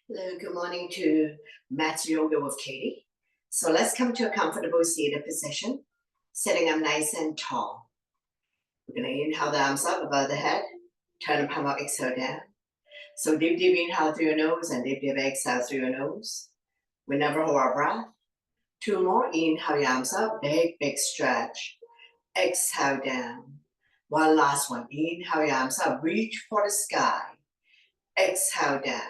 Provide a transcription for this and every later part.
Hello, good morning to Matt's Yoga with Katie. So let's come to a comfortable seated position, sitting up nice and tall. We're going to inhale the arms up above the head, turn the palm up, exhale down. So deep, deep inhale through your nose and deep, deep exhale through your nose. We never hold our breath. Two more, inhale your arms up, big, big stretch. Exhale down. One last one, inhale your arms up, reach for the sky. Exhale down.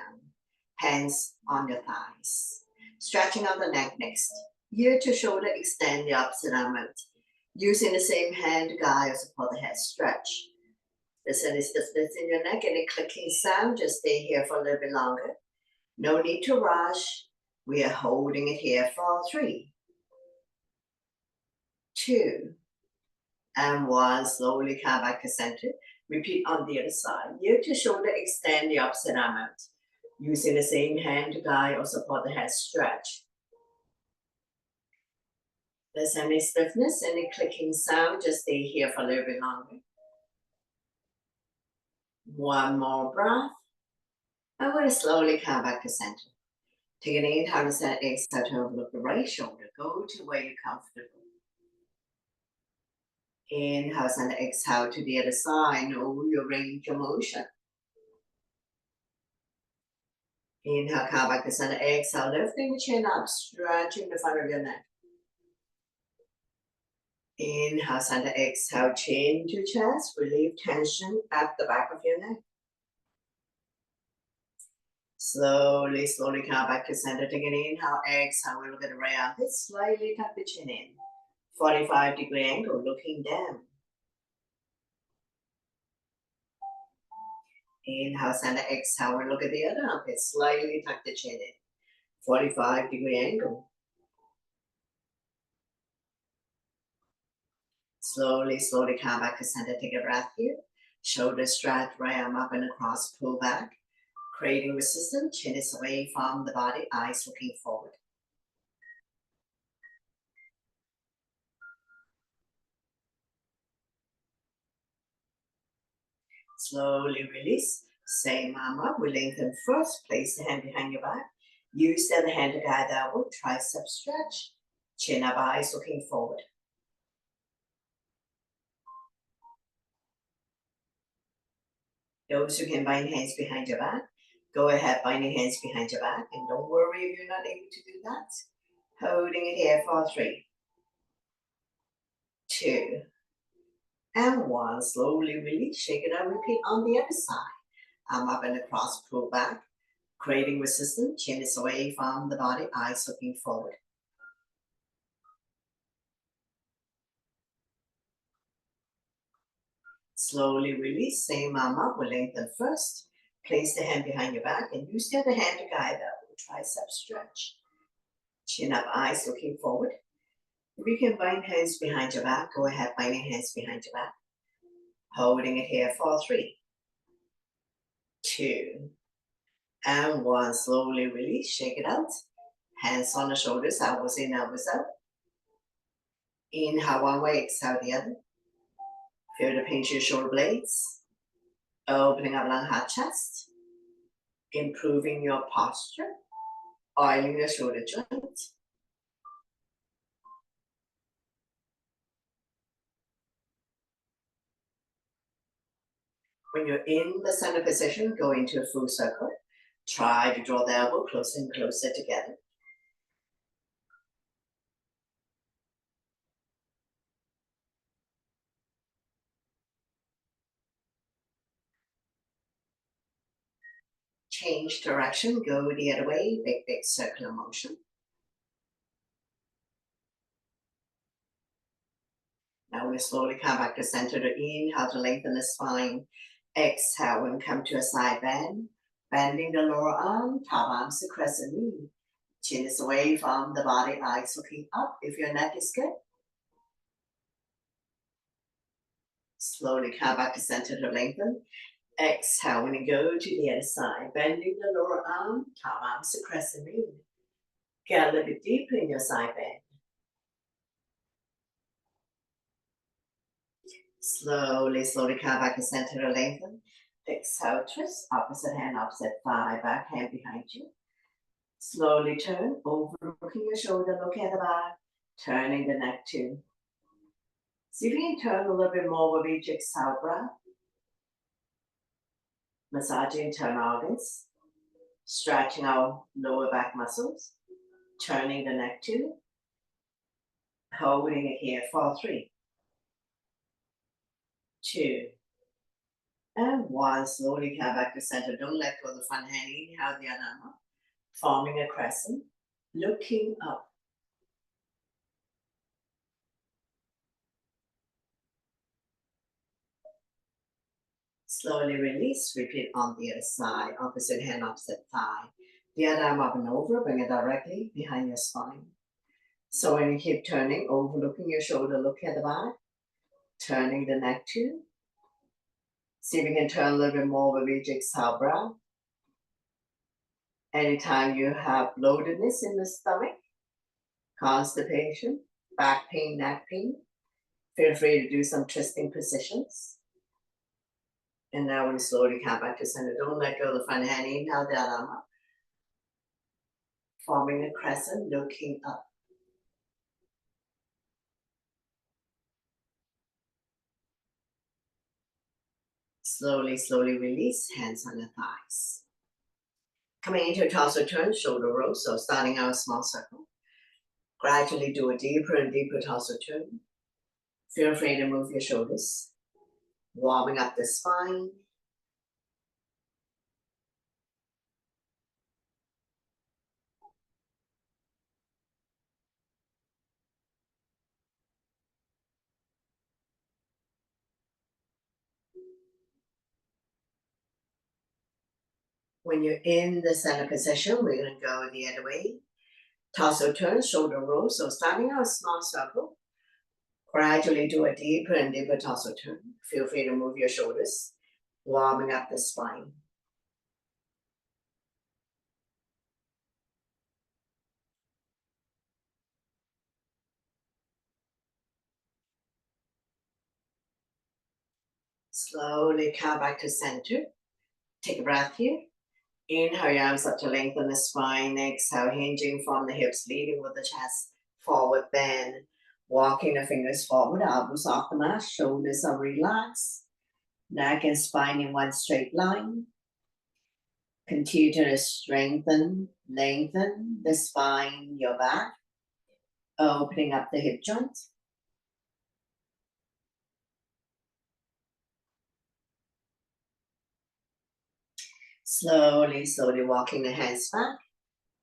Hands on your thighs. Stretching out the neck next. Ear to shoulder, extend the opposite arm out. Using the same hand to guide or support the head. Stretch. Listen is the stiffness in your neck. Any clicking sound, just stay here for a little bit longer. No need to rush. We are holding it here for 3, 2, and 1. Slowly come back to center. Repeat on the other side. Ear to shoulder, extend the opposite arm out. Using the same hand to guide or support the head. Stretch. If there's any stiffness, any clicking sound, just stay here for a little bit longer. One more breath. And we're going to slowly come back to center. Take an inhale to center, exhale to overlook the right shoulder. Go to where you're comfortable. Inhale, center, exhale to the other side. Know your range of motion. Inhale, come back to center, exhale, lifting the chin up, stretching the front of your neck. Inhale, center, exhale, chin to chest, relieve tension at the back of your neck. Slowly, slowly come back to center. Take an inhale, exhale, we look at the right armpit, slightly tuck the chin in. 45-degree angle, looking down. Inhale, center, exhale, we look at the other armpit, slightly tuck the chin in. 45-degree angle. Slowly, slowly come back to center. Take a breath here. Shoulder stretch, right arm up and across, pull back. Creating resistance, chin is away from the body, eyes looking forward. Slowly release. Same arm up. We lengthen first. Place the hand behind your back. Use the other hand to guide the elbow. Tricep stretch. Chin up, eyes looking forward. Those who can bind hands behind your back, go ahead, binding hands behind your back. And don't worry if you're not able to do that. Holding it here for 3, 2, and 1. Slowly release. Shake it out. Repeat on the other side. Arm up and across, pull back. Creating resistance, chin is away from the body, eyes looking forward. Slowly release, same arm up, we'll lengthen first. Place the hand behind your back and use the other hand to guide up. Tricep stretch. Chin up, eyes looking forward. If you can bind hands behind your back, go ahead, binding hands behind your back. Holding it here for 3, 2, and 1. Slowly release, shake it out. Hands on the shoulders, elbows in, elbows out. Inhale one way, exhale the other. Feel the pinch your shoulder blades. Opening up long heart chest. Improving your posture. Oiling your shoulder joint. When you're in the center position, go into a full circle. Try to draw the elbow closer and closer together. Change direction, go the other way, big, big circular motion. Now we slowly come back to center to inhale to lengthen the spine. Exhale and come to a side bend. Bending the lower arm, top arms to crescent knee. Chin is away from the body, eyes looking up if your neck is good. Slowly come back to center to lengthen. Exhale when you go to the other side. Bending the lower arm, top arms to crescent knee. Get a little bit deeper in your side bend. Slowly, slowly come back to center to lengthen. Exhale, twist, opposite hand, opposite thigh, back hand behind you. Slowly turn, overlooking your shoulder, look at the back, turning the neck too. See if you can turn a little bit more with each exhale breath. Massaging internal organs, stretching our lower back muscles, turning the neck too, holding it here for 3, 2, and 1. Slowly come back to center. Don't let go of the front hand. Inhale the other arm, forming a crescent, looking up. Slowly release, repeat on the other side, opposite hand, opposite thigh. The other arm up and over, bring it directly behind your spine. So when you keep turning, overlooking your shoulder, look at the back, turning the neck too. See if you can turn a little bit more with each exhale breath. Anytime you have bloatedness in the stomach, constipation, back pain, neck pain, feel free to do some twisting positions. And now we slowly come back to center. Don't let go of the front hand. Inhale the other arm up. Forming a crescent, looking up. Slowly, slowly release, hands on the thighs. Coming into a torso turn, shoulder roll. So starting out a small circle. Gradually do a deeper and deeper torso turn. Feel free to move your shoulders. Warming up the spine. When you're in the center position, we're going to go the other way. Torso turn, shoulder roll. So starting out a small circle. Gradually do a deeper and deeper torso turn. Feel free to move your shoulders, warming up the spine. Slowly come back to center. Take a breath here. Inhale your arms up to lengthen the spine. Exhale, hinging from the hips, leading with the chest. Forward bend. Walking the fingers forward, elbows off the mat, shoulders are relaxed. Neck and spine in one straight line. Continue to strengthen, lengthen the spine, your back. Opening up the hip joints. Slowly, slowly walking the hands back.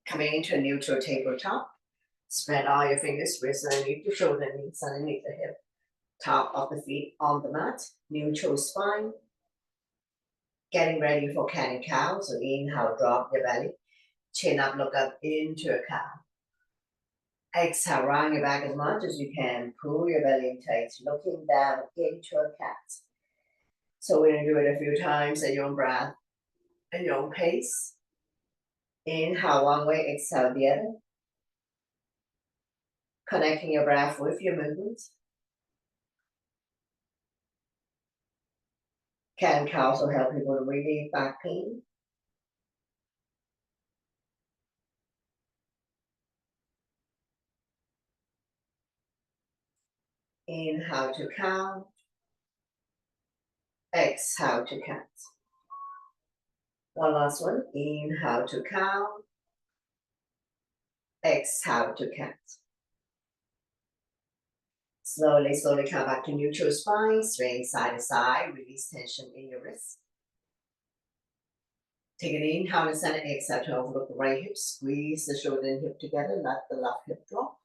Coming into a neutral tabletop. Spread all your fingers, wrists underneath the shoulder, knees underneath the hip. Top of the feet on the mat. Neutral spine. Getting ready for cat and cow. So inhale, drop your belly. Chin up, look up into a cow. Exhale, round your back as much as you can. Pull your belly in tight, looking down into a cat. So we're going to do it a few times at your own breath and your own pace. Inhale one way, exhale the other. Connecting your breath with your movements. Cat and cow also help people to relieve back pain. Inhale to cow. Exhale to cat. One last one. Inhale to cow. Exhale to cat. Slowly, slowly come back to neutral spine. Swing side to side. Release tension in your wrist. Take an inhale to center. Exhale to overlook the right hip. Squeeze the shoulder and hip together. Let the left hip drop.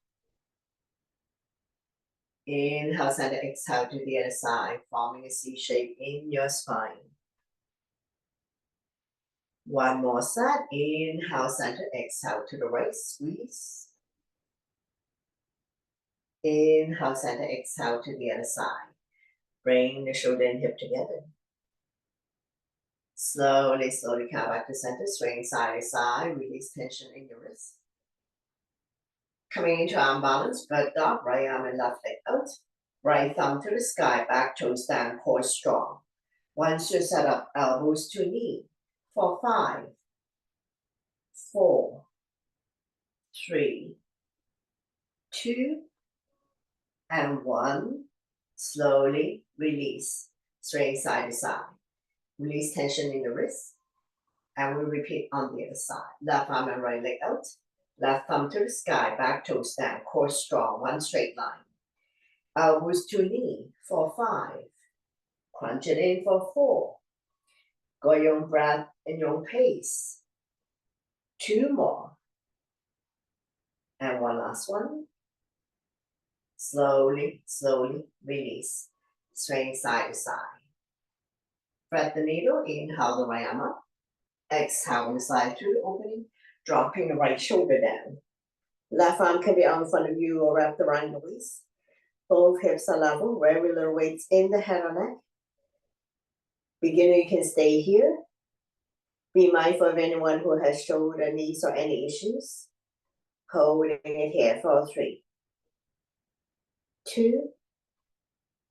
Inhale, center. Exhale to the other side. Forming a C shape in your spine. One more set. Inhale, center. Exhale to the right. Squeeze. Inhale, center. Exhale to the other side. Bring the shoulder and hip together. Slowly, slowly come back to center. Swing side to side. Release tension in your wrist. Coming into arm balance. Bird dog. Right arm and left leg out. Right thumb to the sky. Back toes down. Core strong. Once you're set up, elbows to knee. For 5, 4, 3, 2, and 1. Slowly release, swaying side to side. Release tension in the wrist. And we repeat on the other side. Left arm and right leg out. Left thumb to the sky, back toes down, core strong, one straight line. Elbows to knee for 5. Crunch it in for 4. Go your own breath and your own pace. 2 more. And one last one. Slowly, slowly release. Swaying side to side. Thread the needle, inhale the right arm up. Exhale and slide through the opening, dropping the right shoulder down. Left arm can be out in front of you or wrapped around the waist. Both hips are level, regular weights in the head or neck. Beginner, you can stay here. Be mindful of anyone who has shoulder, knees, or any issues. Holding it here for 3, 2,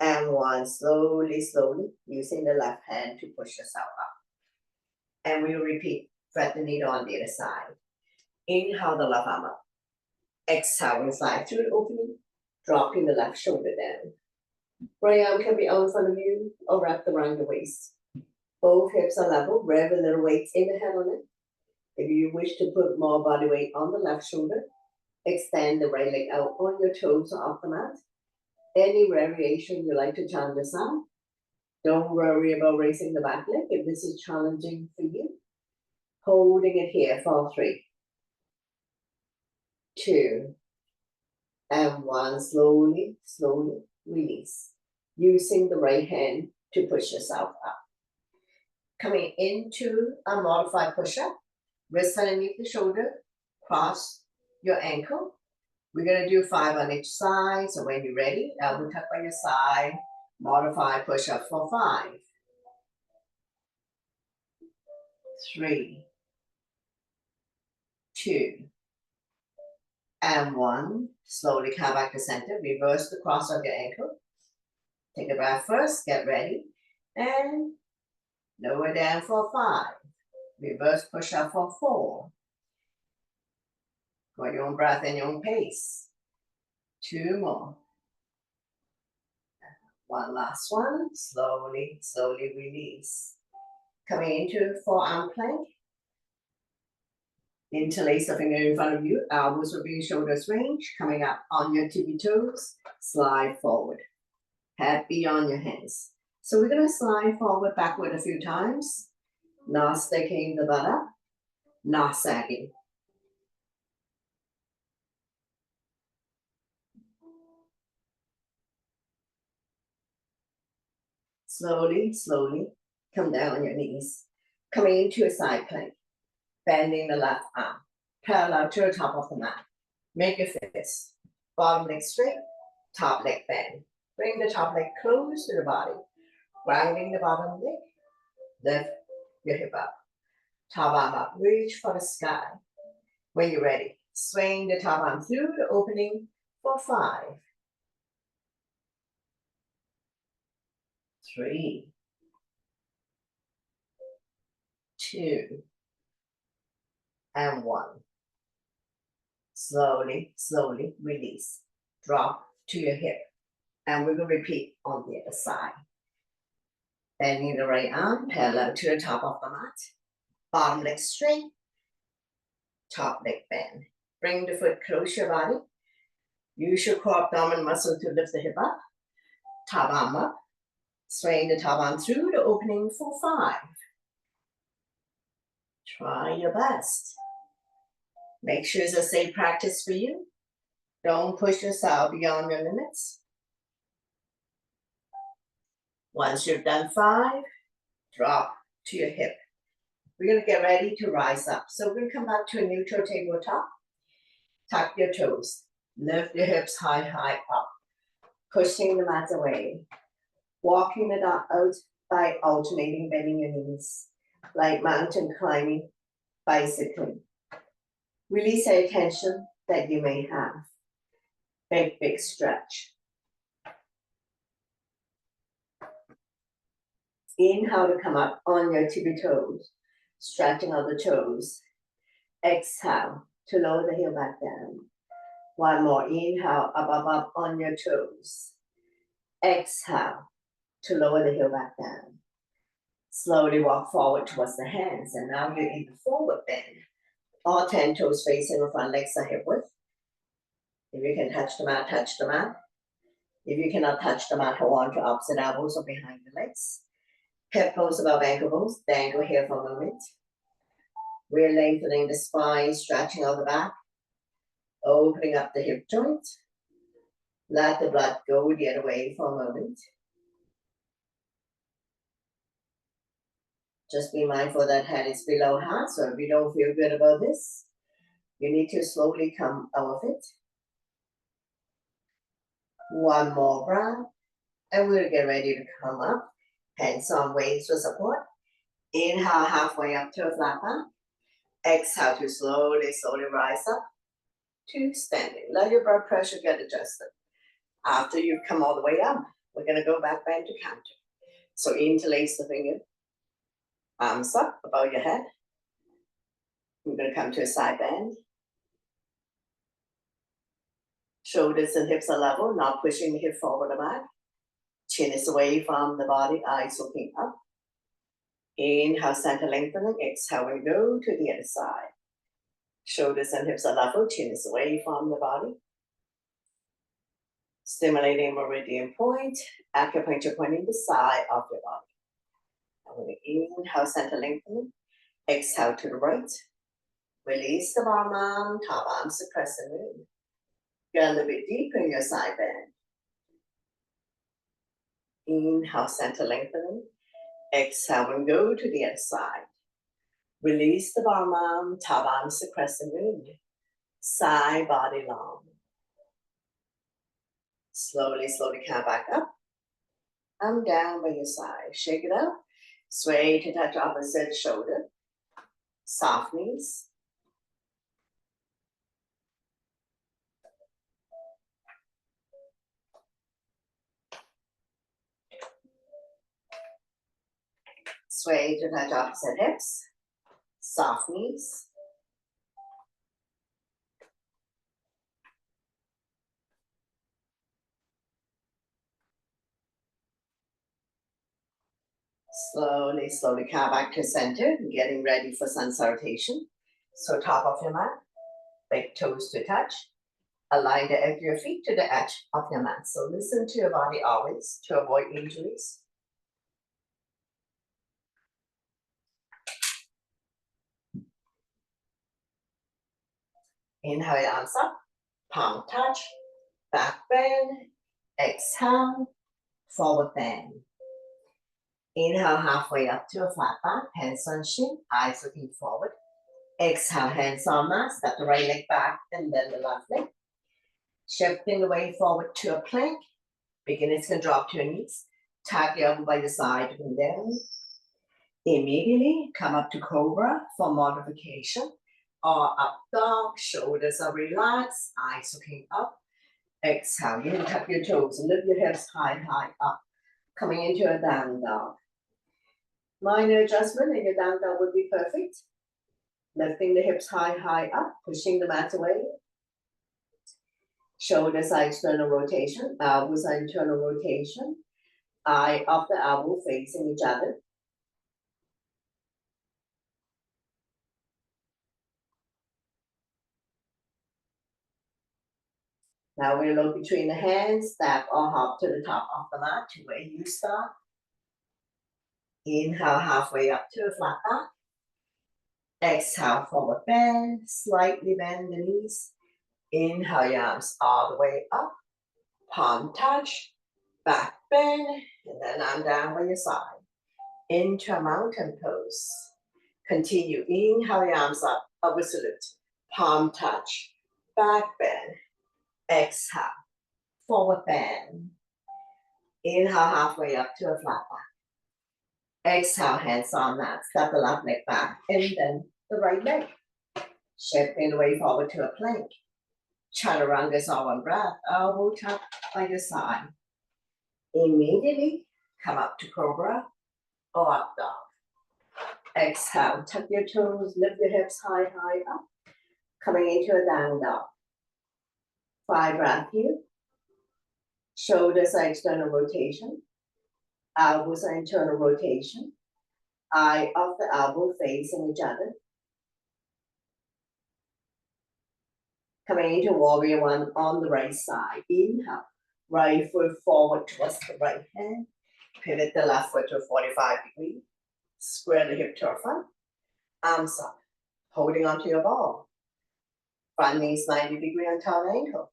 and 1. Slowly, slowly, using the left hand to push yourself up. And we will repeat, thread the needle on the other side. Inhale the left arm up. Exhale and slide through the opening, dropping the left shoulder down. Right arm can be out in front of you or wrapped around the waist. Both hips are level, regular weights in the head or neck. If you wish to put more body weight on the left shoulder, extend the right leg out on your toes or off the mat. Any variation you like to challenge yourself. Don't worry about raising the back leg if this is challenging for you. Holding it here for 3, 2, and 1. Slowly, slowly release. Using the right hand to push yourself up. Coming into a modified push-up. Wrist underneath the shoulder. Cross your ankle. We're going to do 5 on each side. So when you're ready, elbow tuck by your side. Modified push-up for 5, 3, 2, and 1. Slowly come back to center. Reverse the cross of your ankle. Take a breath first. Get ready. And lower down for 5. Reverse push-up for 4. Go your own breath and your own pace. 2 more. One last one. Slowly, slowly release. Coming into forearm plank. Interlace the finger in front of you. Elbows will be in shoulders range. Coming up on your tippy toes. Slide forward. Head beyond your hands. So we're going to slide forward, backward a few times. Not sticking the butt up. Not sagging. Slowly, slowly, come down on your knees. Coming into a side plank. Bending the left arm. Parallel to the top of the mat. Make your fist. Bottom leg straight, top leg bend. Bring the top leg close to the body. Grounding the bottom leg. Lift your hip up. Top arm up. Reach for the sky. When you're ready, swing the top arm through the opening for 5, 3, 2, and 1. Slowly, slowly release. Drop to your hip. And we will repeat on the other side. Bending the right arm parallel to the top of the mat. Bottom leg straight. Top leg bend. Bring the foot close to your body. Use your core abdomen muscle to lift the hip up. Top arm up. Swing the top arm through the opening for 5. Try your best. Make sure it's a safe practice for you. Don't push yourself beyond your limits. Once you've done 5, drop to your hip. We're going to get ready to rise up. So we're going to come back to a neutral tabletop. Tuck your toes. Lift your hips high, high up. Pushing the mat away. Walking it out by alternating, bending your knees. Like mountain climbing, bicycling. Release any tension that you may have. Big, big stretch. Inhale to come up on your tippy toes, stretching out the toes. Exhale to lower the heel back down. One more, inhale, up on your toes. Exhale, to lower the heel back down. Slowly walk forward towards the hands, and now you're in the forward bend. All 10 toes facing the front, legs are hip width. If you can touch the mat, touch the mat. If you cannot touch the mat, hold on to opposite elbows or behind the legs. Hip bones above ankle bones, dangle here for a moment. We're lengthening the spine, stretching out the back, opening up the hip joint. Let the blood go the other way for a moment. Just be mindful that head is below heart, so if you don't feel good about this, you need to slowly come out of it. One more breath, and we'll get ready to come up. Hands on waist for support. Inhale halfway up to a flat back. Exhale to slowly rise up to standing. Let your blood pressure get adjusted. After you've come all the way up, we're going to go back bend to counter. So interlace the finger. Arms up above your head. We're going to come to a side bend. Shoulders and hips are level, not pushing the hip forward or back. Chin is away from the body, eyes looking up. Inhale, center lengthening. Exhale, we go to the other side. Shoulders and hips are level, chin is away from the body. Stimulating meridian point, acupuncture pointing the side of your body. Inhale, center lengthening. Exhale to the right. Release the bottom arm, top arm to crescent moon. Get a little bit deeper in your side bend. Inhale, center lengthening. Exhale and go to the other side. Release the bottom arm, top arm to crescent moon. Side body long. Slowly come back up. And down by your side. Shake it up. Sway to touch opposite shoulder. Soft knees. Sway to touch opposite hips. Soft knees. Slowly come back to center, getting ready for sun salutation. So top of your mat, big toes to touch. Align the edge of your feet to the edge of your mat. So listen to your body always to avoid injuries. Inhale your arms up, palm touch, back bend, exhale, forward bend. Inhale halfway up to a flat back, hands on shin, eyes looking forward. Exhale, hands on mat, step the right leg back and then the left leg. Shifting the weight forward to a plank. Beginners can drop to your knees. Tap the elbow by your side and down. Immediately come up to cobra for modification. Or up dog, shoulders are relaxed, eyes looking up. Exhale, you can tap your toes, lift your hips high up. Coming into a down dog. Minor adjustment in your down dog would be perfect. Lifting the hips high up, pushing the mat away. Shoulders are external rotation, elbows are internal rotation. Eye of the elbow facing each other. Now we look between the hands, step or hop to the top of the mat to where you start. Inhale halfway up to a flat back. Exhale, forward bend, slightly bend the knees. Inhale your arms all the way up. Palm touch, back bend, and then I'm down by your side. Into a mountain pose. Continue, inhale your arms up, upward salute. Palm touch, back bend. Exhale, forward bend. Inhale halfway up to a flat back. Exhale, hands on mat, step the left leg back, and then the right leg. Shifting the way forward to a plank. Chaturanga is all one breath, elbow tuck by your side. Immediately come up to cobra or up dog. Exhale, tuck your toes, lift your hips high up. Coming into a down dog. 5 breaths here. Shoulders are external rotation. Elbows are internal rotation. Eye of the elbow facing each other. Coming into warrior one on the right side. Inhale. Right foot forward towards the right hand. Pivot the left foot to 45 degrees. Square the hip to our front. Arms up. Holding onto your ball. Front knees 90 degrees on top ankle.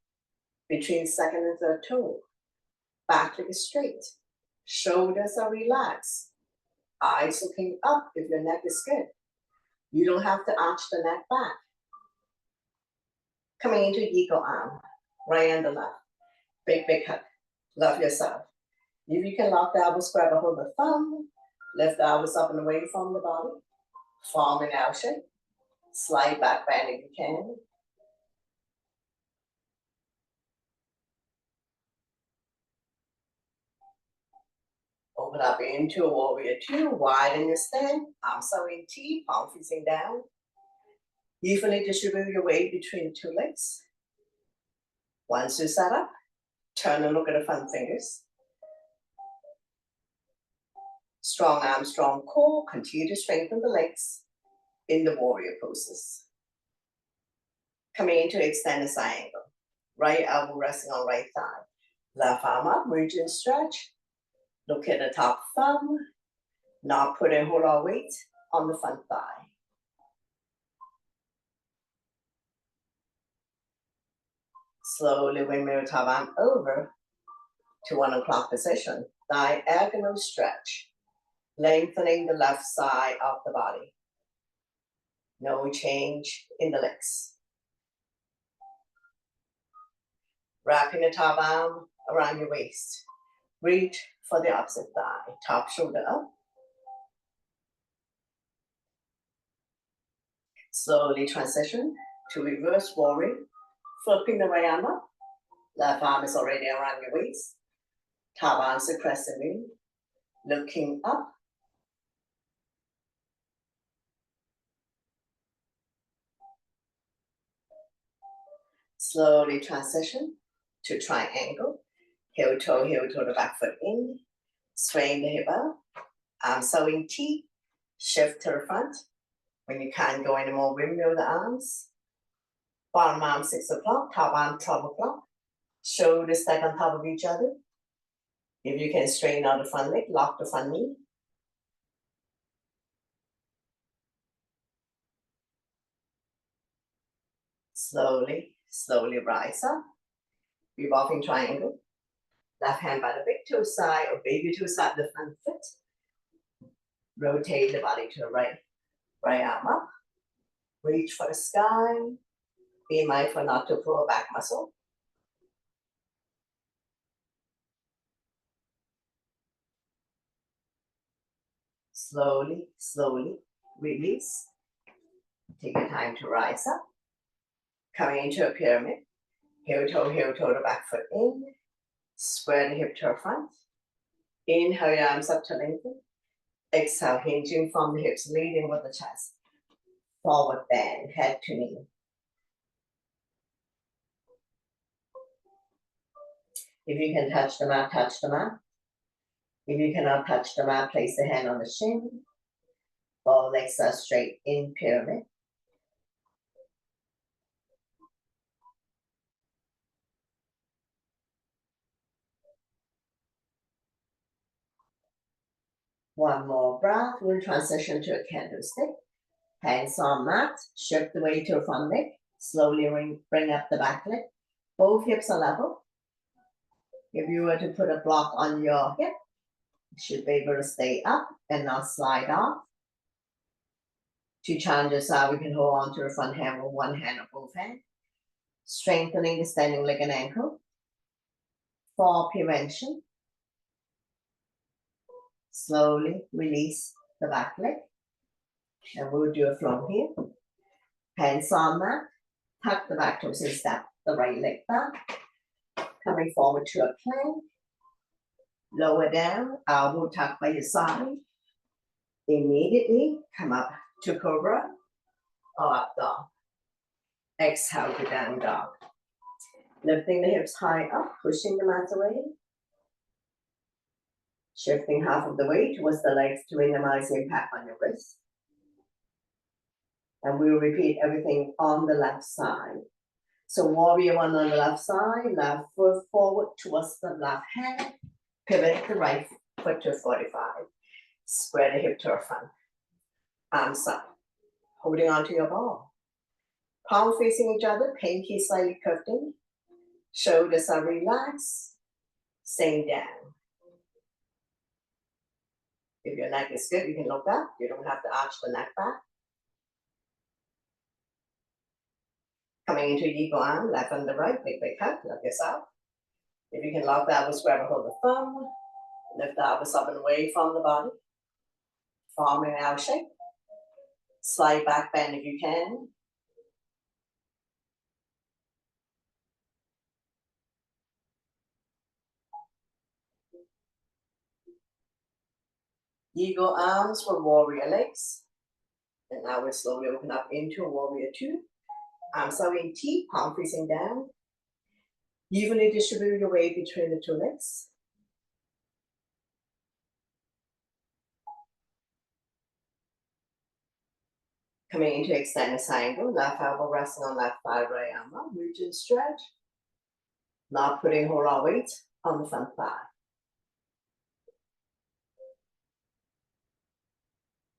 Between second and third toe. Back leg is straight. Shoulders are relaxed. Eyes looking up if your neck is good. You don't have to arch the neck back. Coming into eagle arm. Right and the left. Big hug. Love yourself. If you can lock the elbows, grab a hold of the thumb. Lift the elbows up and away from the body. Form an L shape. Slide back, bend if you can. Open up into a warrior two. Widen your stand. Arms are in T, palm facing down. Evenly distribute your weight between the two legs. Once you set up, turn and look at the front fingers. Strong arms, strong core. Continue to strengthen the legs in the warrior poses. Coming into extended side angle. Right elbow resting on right thigh. Left arm up, reach and stretch. Look at the top thumb. Not put a whole lot of weight on the front thigh. Slowly windmill top arm over to 1 o'clock position. Diagonal stretch. Lengthening the left side of the body. No change in the legs. Wrapping the top arm around your waist. Reach for the opposite thigh. Top shoulder up. Slowly transition to reverse warrior. Flipping the right arm up. Left arm is already around your waist. Top arm suppressively. Looking up. Slowly transition to triangle. Heel toe the back foot in. Swing the hip up. Arms are in T. Shift to the front. When you can't go anymore, windmill the arms. Bottom arm 6 o'clock, top arm 12 o'clock. Shoulders stack on top of each other. If you can straighten out the front leg, lock the front knee. Slowly rise up. Revolving triangle. Left hand by the big toe side or baby toe side, the front foot. Rotate the body to the right. Right arm up. Reach for the sky. Be mindful not to pull a back muscle. Slowly release. Take your time to rise up. Coming into a pyramid. Heel toe the back foot in. Square the hip to the front. Inhale your arms up to lengthen. Exhale, hinging from the hips, leading with the chest. Forward bend, head to knee. If you can touch the mat, touch the mat. If you cannot touch the mat, place the hand on the shin. Both legs are straight in pyramid. One more breath, we'll transition to a candlestick. Hands on mat, shift the weight to the front leg. Slowly bring up the back leg. Both hips are level. If you were to put a block on your hip, you should be able to stay up and not slide off. Two challenges are we can hold on to the front hand with one hand or both hands. Strengthening the standing leg and ankle. Fall prevention. Slowly release the back leg. And we'll do a flow here. Hands on mat. Tuck the back toes and step the right leg back. Coming forward to a plank. Lower down, elbow tucked by your side. Immediately come up to cobra or up dog. Exhale to down dog. Lifting the hips high up, pushing the mat away. Shifting half of the weight towards the legs to minimize the impact on your wrist. And we'll repeat everything on the left side. So warrior one on the left side, left foot forward towards the left hand, pivot the right foot to 45. Spread the hip to the front. Arms up, holding onto your ball. Palm facing each other, pinky slightly curved in. Shoulders are relaxed, staying down. If your neck is good, you can look up. You don't have to arch the neck back. Coming into eagle arm, left and the right, big cut, look yourself. If you can lock the elbows, grab a hold of the thumb. Lift the elbows up and away from the body. Forming an L shape. Slight back bend if you can. Eagle arms for warrior legs. And now we'll slowly open up into a warrior two. Arms are in T, palm facing down. Evenly distribute your weight between the two legs. Coming into extended triangle, left elbow resting on left thigh, right arm up, reach and stretch. Not putting whole lot of weight on the front thigh.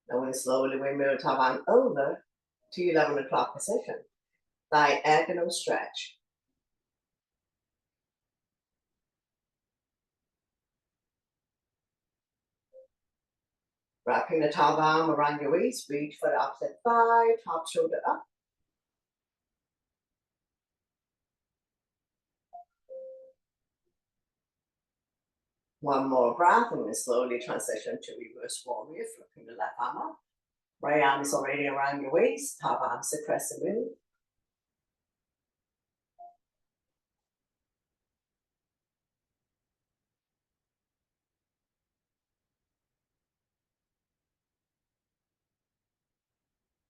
Now we'll slowly windmill top arm over to 11 o'clock position. Diagonal stretch. Wrapping the top arm around your waist, reach for the opposite thigh, top shoulder up. One more breath, and we'll slowly transition to reverse warrior, flipping the left arm up. Right arm is already around your waist, top arm is crescent moon.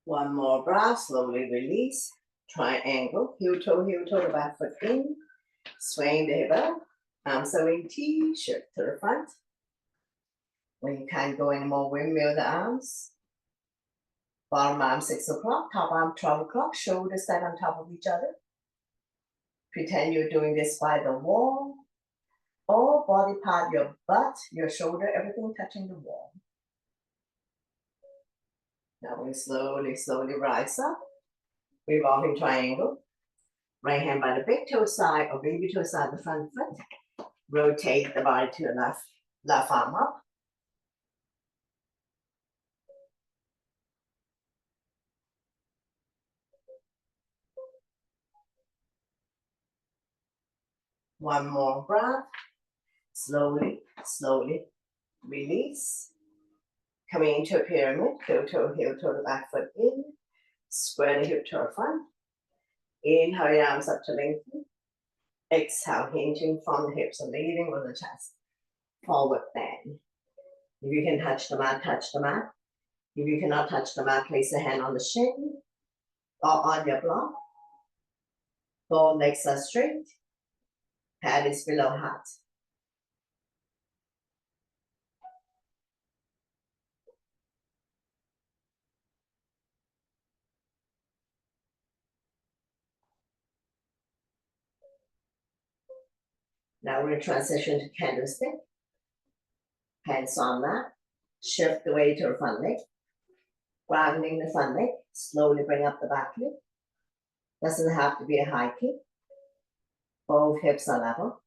One more breath, slowly release. Triangle, heel toe, the back foot in. Swing the hip up. Arms are in T, shift to the front. When you can go any more, windmill the arms. Bottom arm 6 o'clock, top arm 12 o'clock, shoulders stand on top of each other. Pretend you're doing this by the wall. Or body part, your butt, your shoulder, everything touching the wall. Now we slowly rise up. Revolving triangle. Right hand by the big toe side or baby toe side of the front foot. Rotate the body to the left arm up. One more breath. Slowly release. Coming into a pyramid, heel toe, the back foot in. Square the hip to the front. Inhale your arms up to lengthen. Exhale, hinging from the hips and leading with the chest. Forward bend. If you can touch the mat, touch the mat. If you cannot touch the mat, place a hand on the shin or on your block. Both legs are straight. Head is below heart. Now we're transition to candlestick. Hands on mat. Shift the weight to the front leg. Grounding the front leg. Slowly bring up the back leg. Doesn't have to be a high kick. Both hips are level.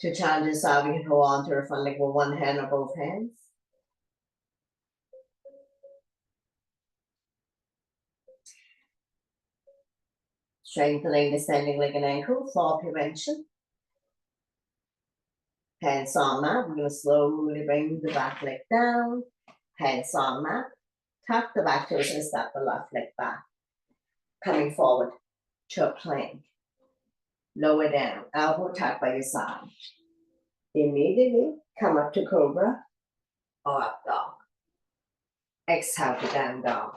To challenge this out, we can hold on to the front leg with one hand or both hands. Strengthening the standing leg and ankle, fall prevention. Hands on mat, we're going to slowly bring the back leg down. Hands on mat, tuck the back toes and step the left leg back. Coming forward to a plank. Lower down, elbow tucked by your side. Immediately come up to cobra or up dog. Exhale to down dog.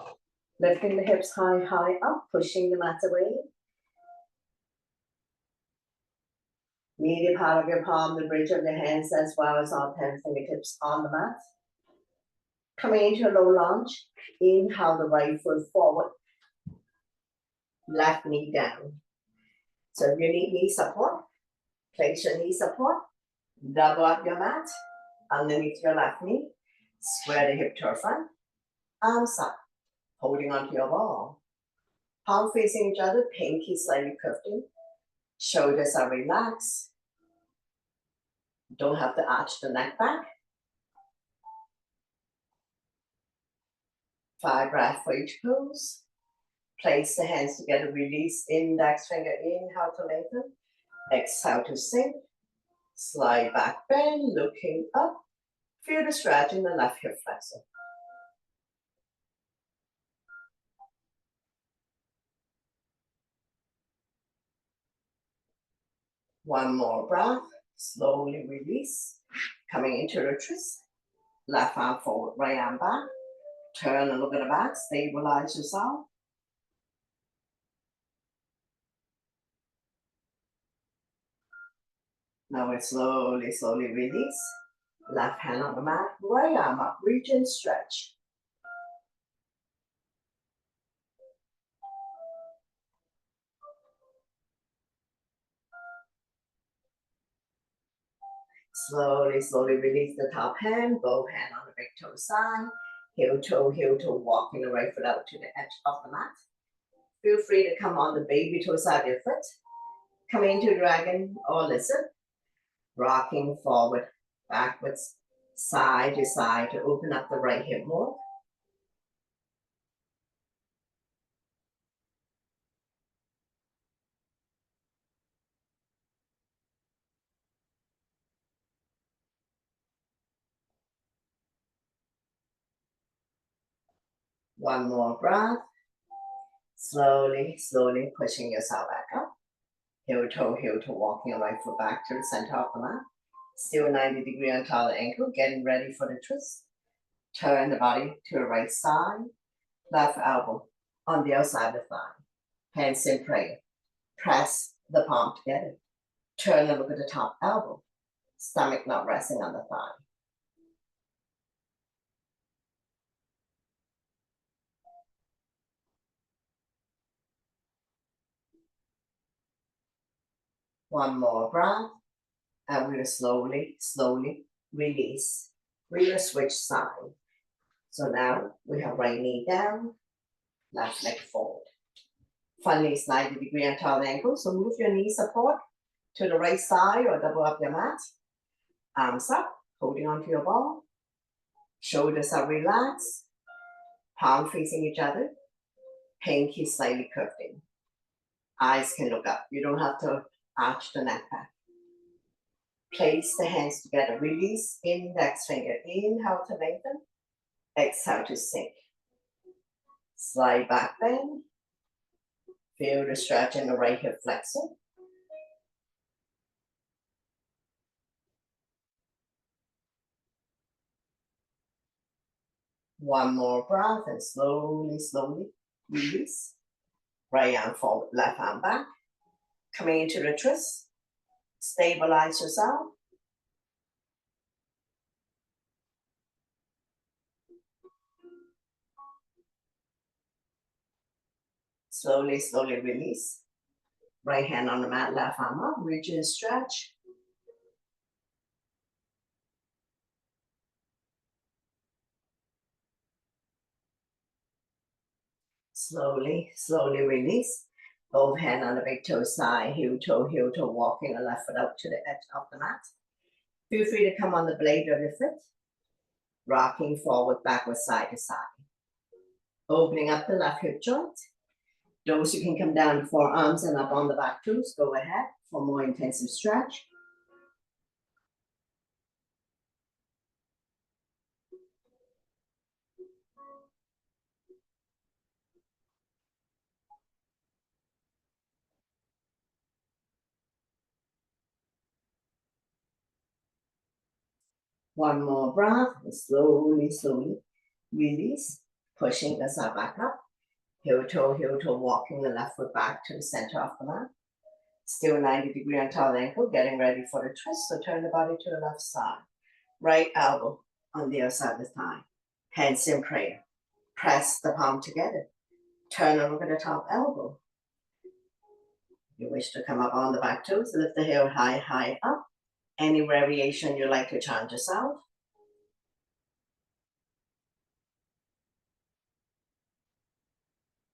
Lifting the hips high, high up, pushing the mat away. Medial part of your palm, the bridge of the hands, as well as all 10 fingertips on the mat. Coming into a low lunge, inhale the right foot forward, left knee down. So if you need knee support, place your knee support, double up your mat, underneath your left knee, square the hip to front, arms up, holding onto your ball. Palm facing each other, pinky slightly curved in, shoulders are relaxed. Don't have to arch the neck back. 5 breaths for each pose. Place the hands together, release index finger, inhale to lengthen, exhale to sink, slide back, bend, looking up, feel the stretch in the left hip flexor. One more breath, slowly release, coming into the twist, left arm forward, right arm back, turn and look at the back, stabilize yourself. Now we slowly, slowly release. Left hand on the mat, right arm up, reach and stretch. Slowly, slowly release the top hand, both hand on the big toe side, heel toe, walking the right foot out to the edge of the mat. Feel free to come on the baby toe side of your foot. Come into dragon or lizard, rocking forward, backwards, side to side to open up the right hip more. One more breath. Slowly, slowly pushing yourself back up. Heel to walking right foot back to the center of the mat. Still 90 degree on top of the ankle, getting ready for the twist. Turn the body to the right side, left elbow on the outside of the thigh. Hands in prayer. Press the palm together. Turn and look at the top elbow. Stomach not resting on the thigh. One more breath. And we're going to slowly, slowly release. We're going to switch side. So now we have right knee down, left leg forward. Front knee is 90 degree on top of the ankle. So move your knee support to the right side or double up your mat. Arms up, holding onto your ball. Shoulders are relaxed. Palm facing each other. Pinky slightly curved in. Eyes can look up. You don't have to arch the neck back. Place the hands together. Release index finger. Inhale to lengthen. Exhale to sink. Slide back bend. Feel the stretch in the right hip flexor. One more breath and slowly, slowly release. Right arm forward, left arm back. Coming into the twist. Stabilize yourself. Slowly, slowly release. Right hand on the mat, left arm up, reach and stretch. Slowly, slowly release. Both hands on the big toe side, heel toe, walking the left foot out to the edge of the mat. Feel free to come on the blade of your foot. Rocking forward, backward, side to side. Opening up the left hip joint. Those who can come down forearms and up on the back toes, go ahead for more intensive stretch. One more breath, and slowly, slowly release, pushing yourself back up. Heel toe, walking the left foot back to the center of the mat. Still 90-degree on top of the ankle, getting ready for the twist. So turn the body to the left side. Right elbow on the other side of the thigh. Hands in prayer. Press the palm together. Turn and look at the top elbow. You wish to come up on the back toes, lift the heel high up. Any variation you like to chant yourself.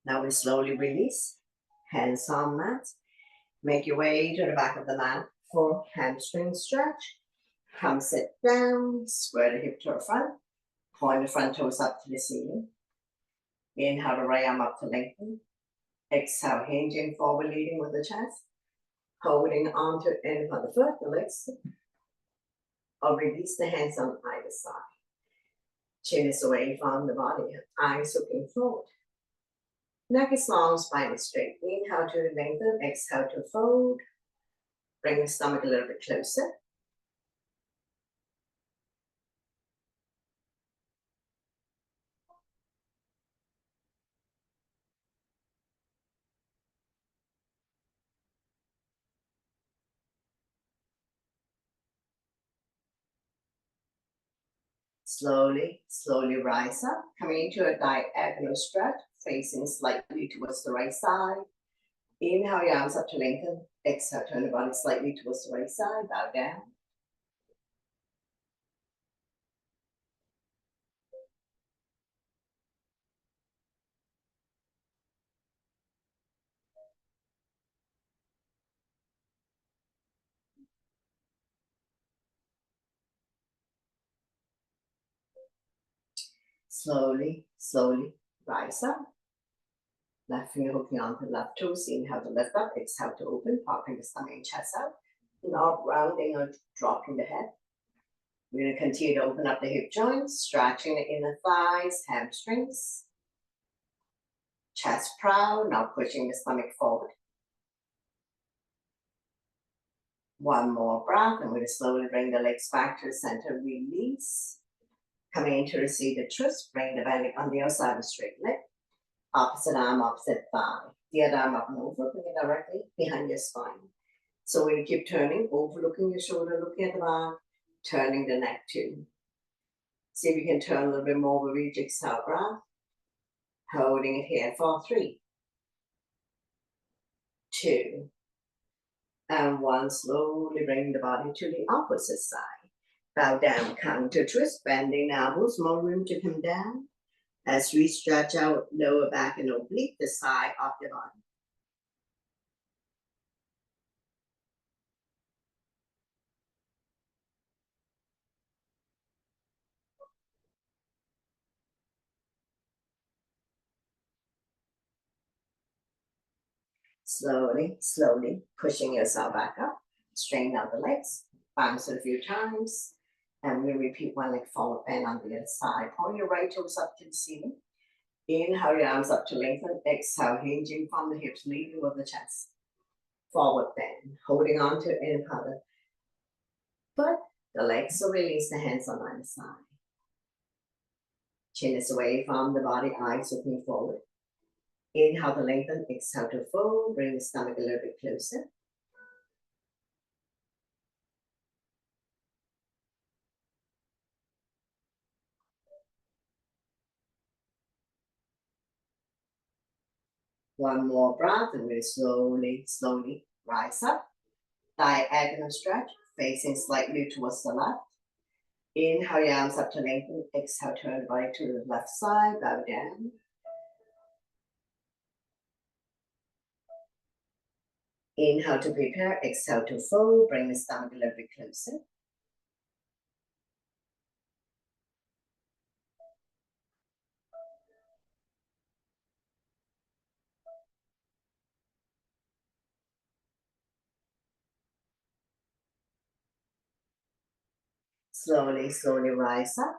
Now we slowly release. Hands on mat. Make your way to the back of the mat for hamstring stretch. Come sit down, square the hip to the front. Point the front toes up to the ceiling. Inhale the right arm up to lengthen. Exhale, hinging forward, leading with the chest. Holding on to the end of the foot, the legs. Or release the hands on either side. Chin is away from the body, eyes looking forward. Neck is long, spine is straight. Inhale to lengthen, exhale to fold. Bring the stomach a little bit closer. Slowly, slowly rise up, coming into a diagonal stretch, facing slightly towards the right side. Inhale your arms up to lengthen. Exhale, turn the body slightly towards the right side, bow down. Slowly, slowly rise up. Left finger hooking onto the left toes. Inhale to lift up, exhale to open, popping the stomach and chest out. Not rounding or dropping the head. We're going to continue to open up the hip joints, stretching the inner thighs, hamstrings. Chest proud, now pushing the stomach forward. One more breath, and we're going to slowly bring the legs back to the center, release. Coming into the seated twist, bring the belly on the outside of the straight leg. Opposite arm, opposite thigh. The other arm up and over, bring it directly behind your spine. So we're going to keep turning, overlooking your shoulder, looking at the back, turning the neck too. See if you can turn a little bit more with each exhale breath. Holding it here for 3, 2, and 1. Slowly bring the body to the opposite side. Bow down, counter twist, bending elbows, more room to come down. As we stretch out lower back and oblique, the side of the body. Slowly, slowly pushing yourself back up. Straighten out the legs, bounce it a few times. And we repeat one leg forward bend on the other side. Point your right toes up to the ceiling. Inhale your arms up to lengthen. Exhale, hinging from the hips, leading with the chest. Forward bend, holding on to inhale. Foot, the legs, so release the hands on either side. Chin is away from the body, eyes looking forward. Inhale to lengthen, exhale to fold. Bring the stomach a little bit closer. One more breath, and we'll slowly, slowly rise up. Diagonal stretch, facing slightly towards the left. Inhale your arms up to lengthen. Exhale, turn the body to the left side, bow down. Inhale to prepare, exhale to fold. Bring the stomach a little bit closer. Slowly, slowly rise up.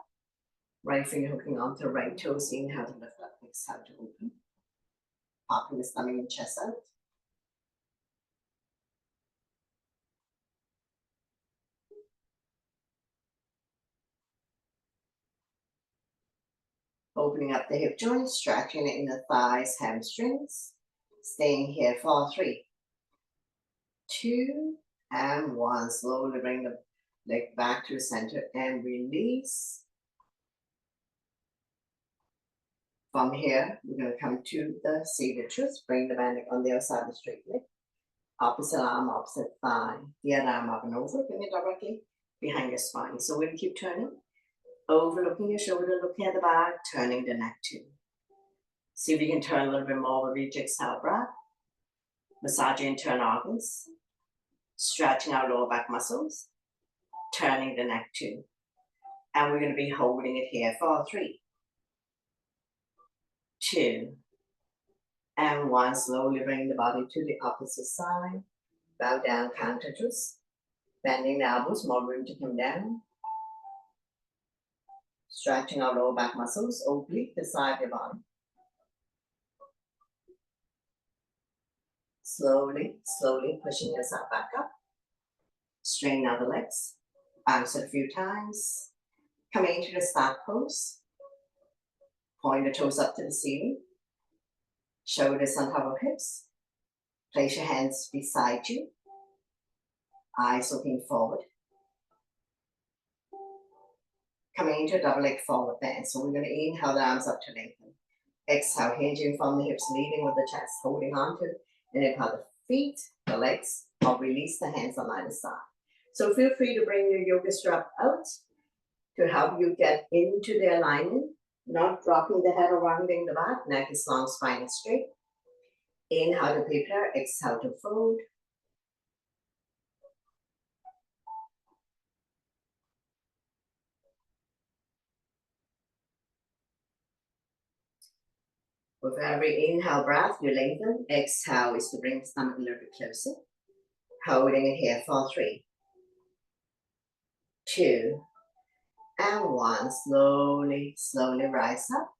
Right finger hooking onto right toes. Inhale to lift up, exhale to open. Popping the stomach and chest out. Opening up the hip joint, stretching the inner thighs, hamstrings. Staying here for 3, 2, and 1. Slowly bring the leg back to the center and release. From here, we're going to come to the seated twist. Bring the band on the other side of the straight leg. Opposite arm, opposite thigh. The other arm up and over. Bring it directly behind your spine. So we're going to keep turning. Overlooking your shoulder, looking at the back, turning the neck too. See if you can turn a little bit more with each exhale breath. Massaging internal organs. Stretching our lower back muscles. Turning the neck too. And we're going to be holding it here for 3, 2, and 1. Slowly bring the body to the opposite side. Bow down, counter twist. Bending the elbows, more room to come down. Stretching our lower back muscles, oblique the side of your body. Slowly, slowly pushing yourself back up. Straighten out the legs. Bounce it a few times. Coming into the start pose. Point the toes up to the ceiling. Shoulders on top of hips. Place your hands beside you. Eyes looking forward. Coming into a double leg forward bend. So we're going to inhale the arms up to lengthen. Exhale, hinging from the hips, leading with the chest, holding on to it. And inhale the feet, the legs, or release the hands on either side. So feel free to bring your yoga strap out to help you get into the alignment, not dropping the head or rounding the back. Neck is long, spine is straight. Inhale to prepare, exhale to fold. With every inhale breath, you lengthen. Exhale is to bring the stomach a little bit closer. Holding it here for 3, 2, and 1. Slowly, slowly rise up.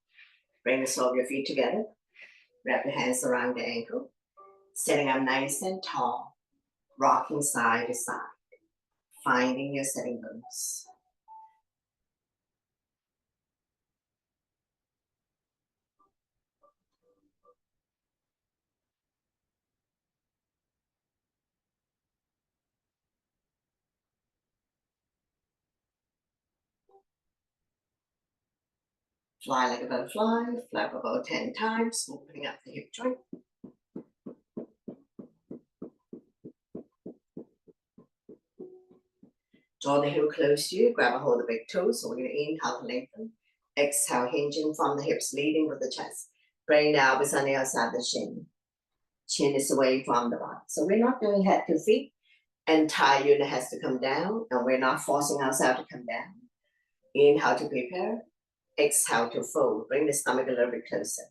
Bring the sole of your feet together. Wrap your hands around the ankle. Sitting up nice and tall. Rocking side to side. Finding your sitting bones. Fly like a butterfly, flap about 10 times, opening up the hip joint. Draw the heel close to you, grab a hold of the big toes. So we're going to inhale to lengthen. Exhale, hinging from the hips, leading with the chest. Bring the elbows on the outside of the shin. Chin is away from the body. So we're not doing head to feet. Entire unit has to come down, and we're not forcing ourselves to come down. Inhale to prepare. Exhale to fold. Bring the stomach a little bit closer.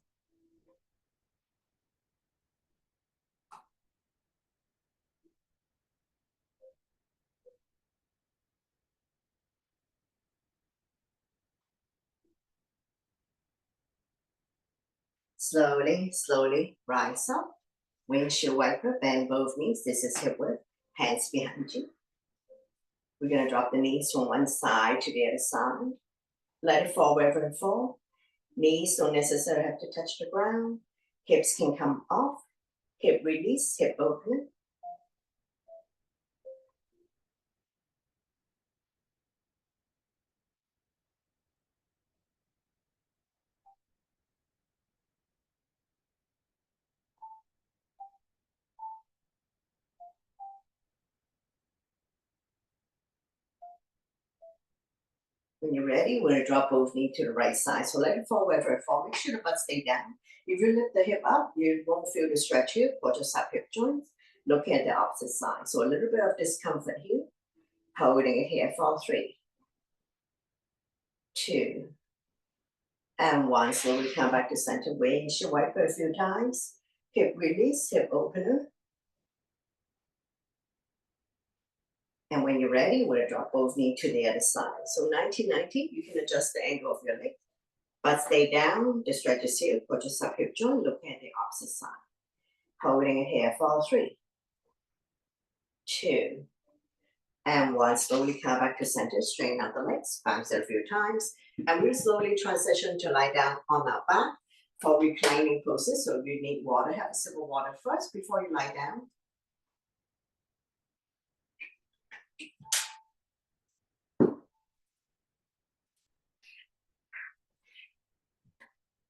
Slowly, slowly rise up. Windshield wiper, bend both knees. This is hip width. Hands behind you. We're going to drop the knees from one side to the other side. Let it fall wherever it falls. Knees don't necessarily have to touch the ground. Hips can come off. Hip release, hip open. When you're ready, we're going to drop both knees to the right side. So let it fall wherever it falls. Make sure the butt stay down. If you lift the hip up, you won't feel the stretch here. Or just have hip joints. Look at the opposite side. So a little bit of discomfort here. Holding it here for 3, 2, and 1. Slowly come back to center. Windshield wiper a few times. Hip release, hip opener. And when you're ready, we're going to drop both knees to the other side. So 90-90, you can adjust the angle of your leg. But stay down, the stretch is here. Put your sub hip joint, look at the opposite side. Holding it here for 3, 2, And one, slowly come back to center, straighten out the legs, bounce it a few times. And we'll slowly transition to lie down on our back for reclining poses. So if you need water, have a sip of water first before you lie down.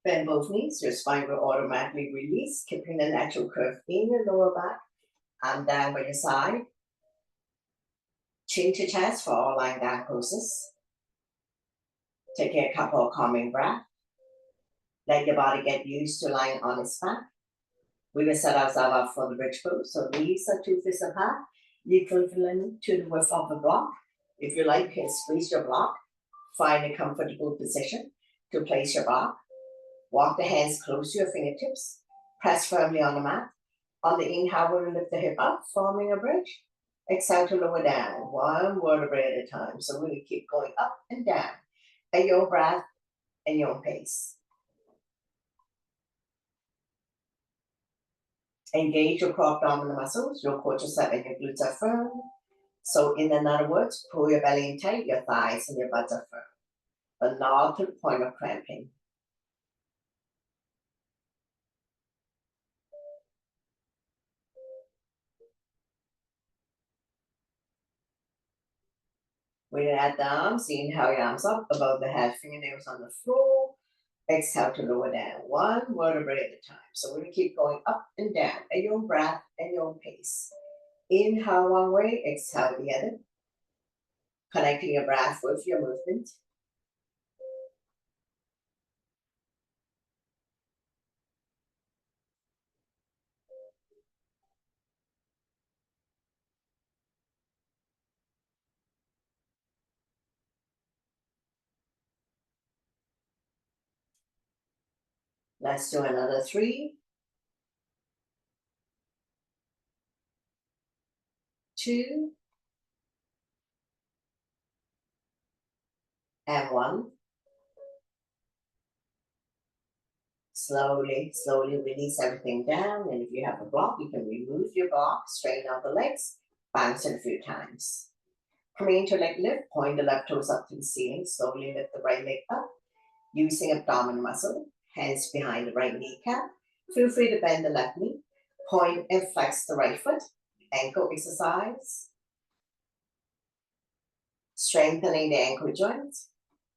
Bend both knees, your spine will automatically release, keeping the natural curve in your lower back and down by your side. Chin to chest for all lying down poses. Take a couple of calming breaths. Let your body get used to lying on its back. We will set ourselves up for the bridge pose. So knees are 2 fists apart, equivalent to the width of the block. If you like, you can squeeze your block. Find a comfortable position to place your block. Walk the hands close to your fingertips. Press firmly on the mat. On the inhale, we'll lift the hip up, forming a bridge. Exhale to lower down, one vertebrae at a time. So we're going to keep going up and down at your breath and your pace. Engage your core abdominal muscles, your quadriceps and your glutes are firm. So in other words, pull your belly in tight, your thighs and your butt are firm, but not to the point of cramping. When you add the arms, inhale your arms up above the head, fingernails on the floor. Exhale to lower down, one vertebrae at a time. So we're going to keep going up and down at your breath and your pace. Inhale one way, exhale the other. Connecting your breath with your movement. Let's do another 3, 2, and 1. Slowly release everything down. And if you have a block, you can remove your block, straighten out the legs, bounce it a few times. Coming into leg lift, point the left toes up to the ceiling, slowly lift the right leg up, using abdominal muscle, hands behind the right kneecap. Feel free to bend the left knee, point and flex the right foot, ankle exercise. Strengthening the ankle joint,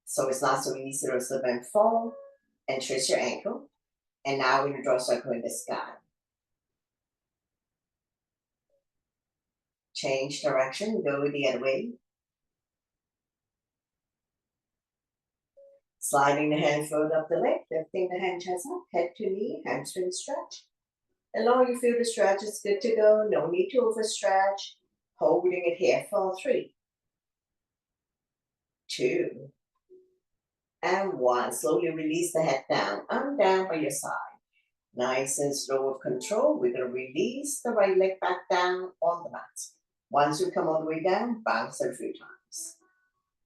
so it's not so easy to slip and fall, and twist your ankle. And now we're going to draw a circle in the sky. Change direction, go the other way. Sliding the hand forward up the leg, lifting the hand chest up, head to knee, hamstring stretch. And long you feel the stretch is good to go, no need to overstretch. Holding it here for 3, 2, and 1. Slowly release the head down and down by your side. Nice and slow with control, we're going to release the right leg back down on the mat. Once you come all the way down, bounce it a few times.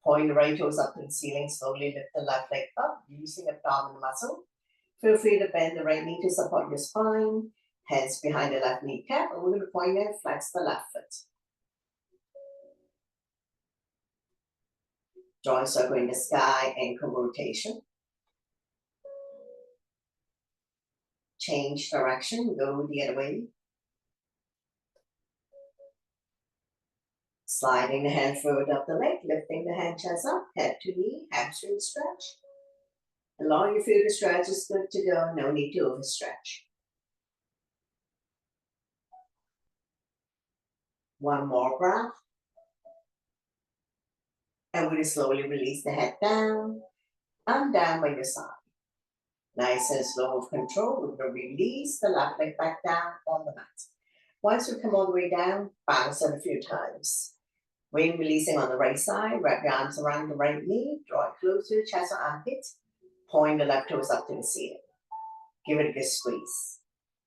Point the right toes up to the ceiling, slowly lift the left leg up, using abdominal muscle. Feel free to bend the right knee to support your spine, hands behind the left kneecap, and we're going to point and flex the left foot. Draw a circle in the sky, ankle rotation. Change direction, go the other way. Sliding the hand forward up the leg, lifting the hand chest up, head to knee, hamstring stretch. Allow you feel the stretch is good to go, no need to overstretch. One more breath. And we're going to slowly release the head down and down by your side. Nice and slow with control, we're going to release the left leg back down on the mat. Once you come all the way down, bounce it a few times. When releasing on the right side, wrap your arms around the right knee, draw it close to the chest or armpit, point the left toes up to the ceiling. Give it a good squeeze.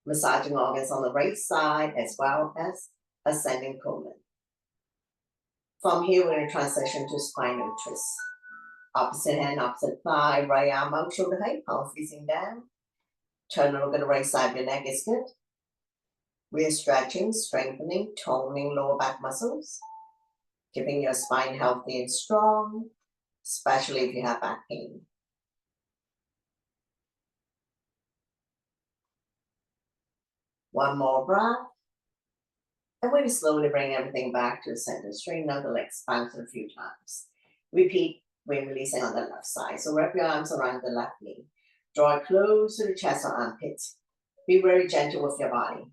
Massaging organs on the right side as well as ascending colon. From here, we're going to transition to spinal twist. Opposite hand, opposite thigh, right arm out, shoulder height, palm facing down. Turn over to the right side, your neck is good. We are stretching, strengthening, toning lower back muscles. keeping your spine healthy and strong, especially if you have back pain. One more breath. And we slowly bring everything back to the center. Straighten out the legs, bounce a few times. Repeat when releasing on the left side. So wrap your arms around the left knee. Draw it close to the chest or armpit. Be very gentle with your body.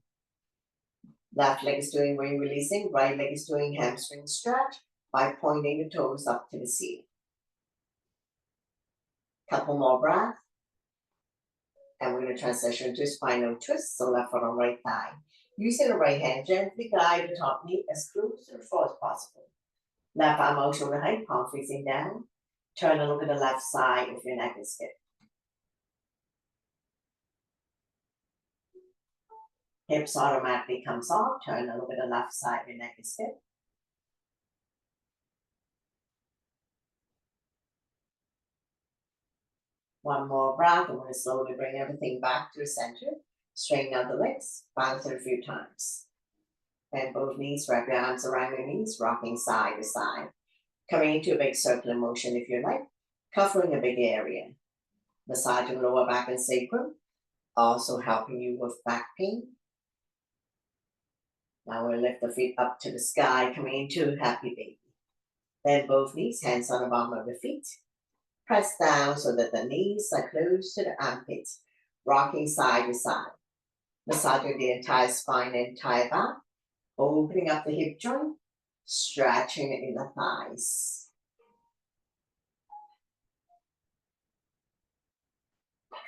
Left leg is doing wing releasing. Right leg is doing hamstring stretch by pointing the toes up to the ceiling. Couple more breaths. And we're going to transition to spinal twist. So left foot on right thigh. Using the right hand, gently guide the top knee as close to the floor as possible. Left arm out shoulder height, palm facing down. Turn and look at the left side if your neck is stiff. Hips automatically comes off. Turn and look at the left side if your neck is stiff. One more breath. I'm going to slowly bring everything back to the center. Straighten out the legs. Bounce it a few times. Bend both knees. Wrap your arms around your knees. Rocking side to side. Coming into a big circular motion if you like. Covering a big area. Massaging lower back and sacrum. Also helping you with back pain. Now we'll lift the feet up to the sky. Coming into happy baby. Bend both knees. Hands on the bottom of the feet. Press down so that the knees are close to the armpits, rocking side to side. Massaging the entire spine and entire back, opening up the hip joint, stretching the inner thighs.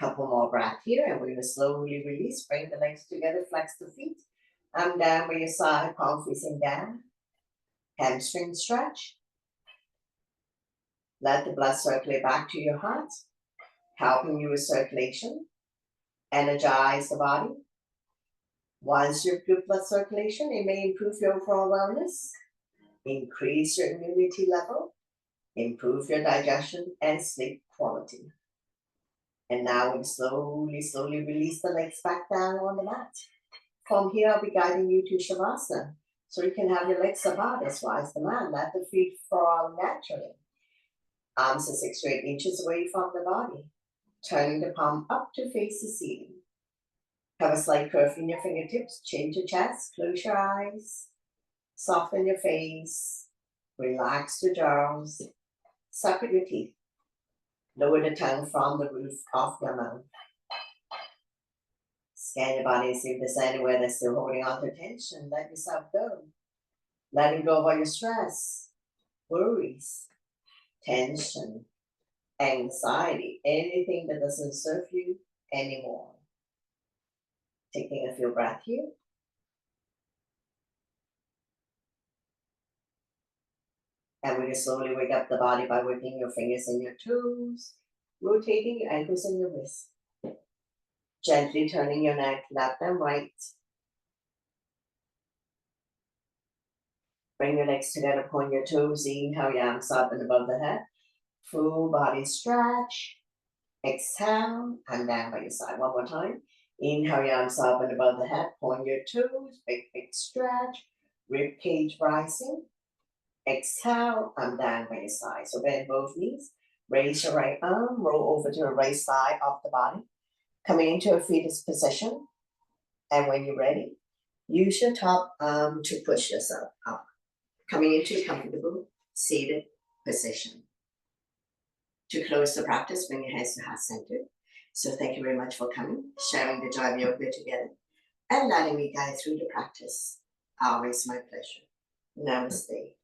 Couple more breaths here, and we're going to slowly release. Bring the legs together, flex the feet. Arm down by your side, palm facing down. Hamstring stretch. Let the blood circulate back to your heart, helping you with circulation. Energize the body. Once you improve blood circulation, it may improve your overall wellness, increase your immunity level, improve your digestion and sleep quality. And now we slowly release the legs back down on the mat. From here, I'll be guiding you to Shavasana. So you can have your legs about as wide as the mat. Let the feet fall naturally. Arms are 6 to 8 inches away from the body. Turning the palm up to face the ceiling. Have a slight curve in your fingertips. Chin to chest. Close your eyes. Soften your face. Relax the jaws. Suck at your teeth. Lower the tongue from the roof of your mouth. Scan your body and see if there's anywhere that's still holding on to tension. Let yourself go. Letting go of all your stress, worries, tension, anxiety, anything that doesn't serve you anymore. Taking a few breaths here. And we're going to slowly wake up the body by whipping your fingers and your toes, rotating your ankles and your wrists. Gently turning your neck left and right. Bring your legs together, point your toes, inhale your arms up and above the head. Full body stretch. Exhale and down by your side. One more time. Inhale your arms up and above the head. Point your toes, big stretch. Rib cage rising. Exhale and down by your side. So bend both knees. Raise your right arm. Roll over to the right side of the body. Coming into a fetus position. And when you're ready, use your top arm to push yourself up. Coming into a comfortable seated position. To close the practice, bring your hands to heart center. So thank you very much for coming, sharing the joy of yoga together, and letting me guide through the practice. Always my pleasure. Namaste.